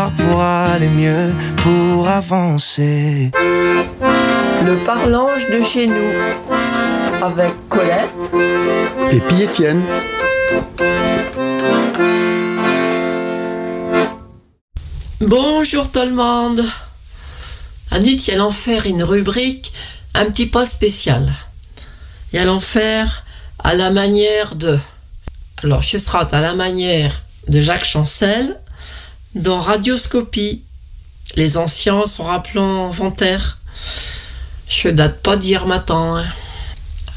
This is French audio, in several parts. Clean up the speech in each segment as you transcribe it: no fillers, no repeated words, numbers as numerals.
voir pour aller mieux, pour avancer. Le parlange de chez nous, avec Colette et puis Étienne. Bonjour tout le monde. Anit, il allons faire une rubrique un petit peu spéciale. Et allons faire à la manière de... Alors, ce sera à la manière de Jacques Chancel dans Radioscopie. Les anciens s'en rappelant Voltaire. Je date pas d'hier matin.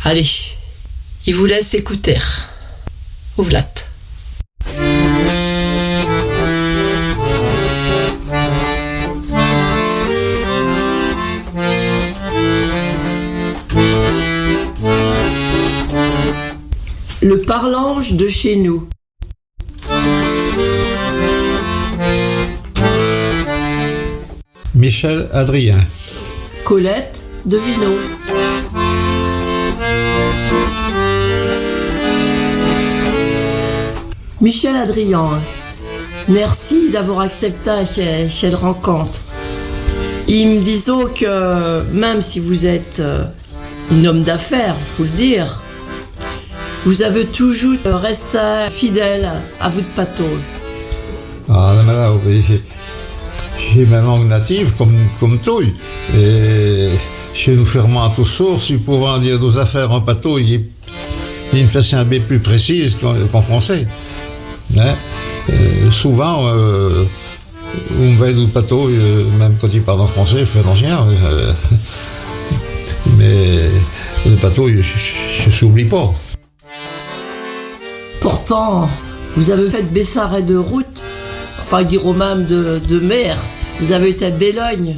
Allez, il vous laisse écouter. Ouvlat. Le parlange de chez nous. Michel Adrien. Colette Devineau. Michel Adrien, merci d'avoir accepté cette rencontre. Il me disait que même si vous êtes un homme d'affaires, faut le dire, vous avez toujours resté fidèle à votre pâteau. Ah, mais là, j'ai ma langue native comme tout. Et chez nous, ferments à toutes sources, il pouvait dire nos affaires en pâteau, il me faisait un peu plus précise qu'en français. Mais, souvent, on me va du pâteau, même quand il parle en français, je fais l'ancien. Mais le pâteau, je ne s'oublie pas. Pourtant, vous avez fait Bessarret de route, enfin, dire même de mer. Vous avez été à Bellogne,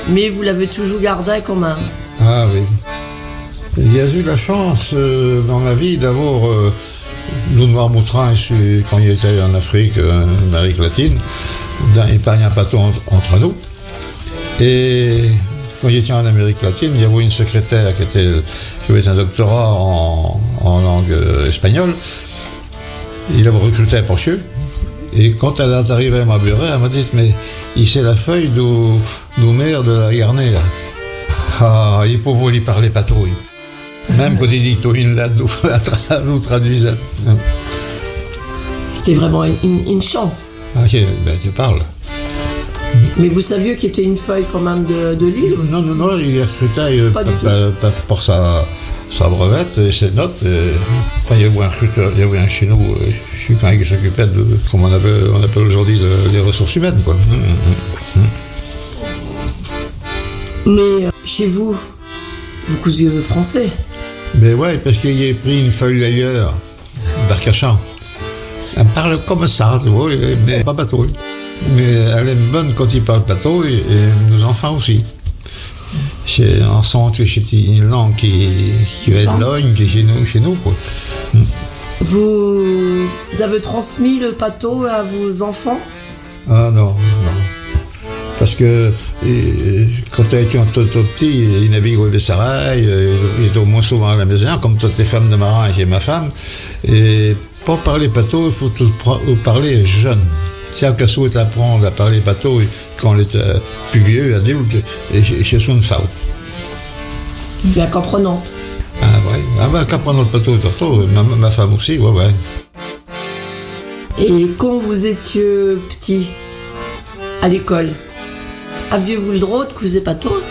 mais vous l'avez toujours gardé quand même. Ah oui. Il y a eu la chance dans la vie d'avoir nous Noirmoutrin, quand il était en Afrique, en Amérique latine, d'épargner un pâteau entre nous. Et quand il était en Amérique latine, il y avait une secrétaire qui avait un doctorat en langue espagnole. Il avait recruté un Portieux. Et quand elle est arrivée à ma bureau, elle m'a dit « Mais il sait la feuille du maire de la Garnière. » Ah, il pouvait lui parler pâteau. Même quand il dit que une lettre, nous traduisait. C'était vraiment une chance. Ah, ok, ben tu parles. Mais vous saviez qu'il était une feuille quand même de Lille? Non, il est recruté pour sa brevette et ses notes. Il y avait un recruteur, il y avait un chez nous, qui s'occupait de, comme on appelle aujourd'hui, les ressources humaines, quoi. Mais chez vous cousiez français? Mais ouais, parce qu'il a pris une feuille d'ailleurs, d'Arcachon. Elle parle comme ça, mais pas bateau. Mais elle est bonne quand il parle bateau et nos enfants aussi. On sent que c'est une langue qui va être longue, qui est chez nous, quoi. Vous avez transmis le pâteau à vos enfants? Ah non. Parce que quand tu étais tout petit, il naviguait au Bessarrail, il était au moins souvent à la maison, comme toutes les femmes de marin et ma femme. Et pour parler bateau, il faut parler jeune. Si on souhaite apprendre à parler bateau quand on était plus vieux, adulte, et chez son femme. Bien comprenante. Ah ouais, comprenant le bateau, ma femme aussi, ouais. Et quand vous étiez petit, à l'école, aviez-vous le droit de couser bateau?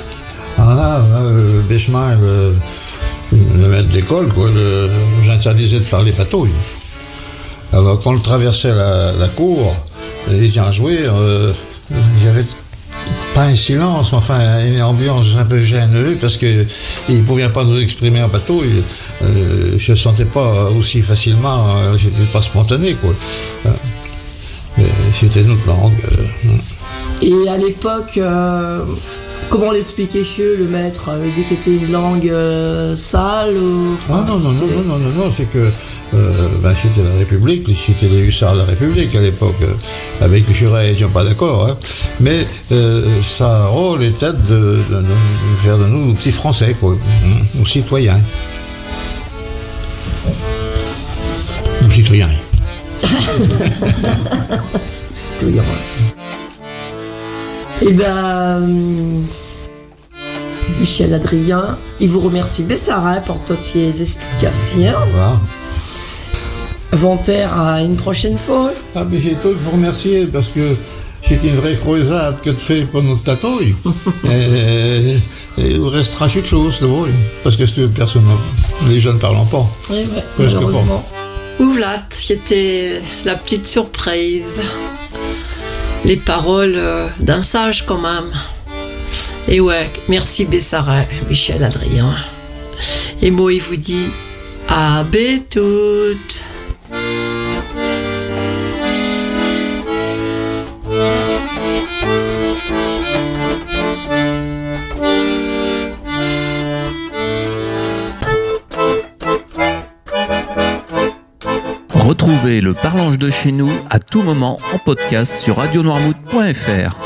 Béchemin, le maître d'école, quoi, j'interdisais de parler bateau. Alors quand on traversait la cour, les gens jouaient, il y avait pas un silence, mais enfin une ambiance un peu gêneuse parce qu'ils ne pouvaient pas nous exprimer en bateau. Je ne sentais pas aussi facilement, j'étais pas spontané, quoi. Mais c'était notre langue. Et à l'époque, comment l'expliquait le maître? Il disait que c'était une langue sale ou... Non, c'est que c'était la République, c'était les hussards de la République à l'époque. Avec les jurés, ils n'étaient pas d'accord. Hein. Mais sa rôle était de faire de nous petits Français, quoi, ou citoyens. Ou citoyens. Citoyens. Eh bien, Michel Adrien, il vous remercie Bessarin pour toutes les explications. Voilà. Volontaire à une prochaine fois. Ah, mais j'ai tout vous remercier parce que c'est une vraie croisade que tu fais pour notre tatouille. et il restera quelque chose de vrai. Parce que c'est personne, les jeunes ne parlent pas. Oui, Presque malheureusement. Ouvlat, qui était la petite surprise. Les paroles d'un sage quand même. Et ouais, merci Bessarin, Michel Adrien. Et moi, il vous dit à toutes. Retrouvez le Parlange de chez nous à tout moment en podcast sur radionoirmouth.fr.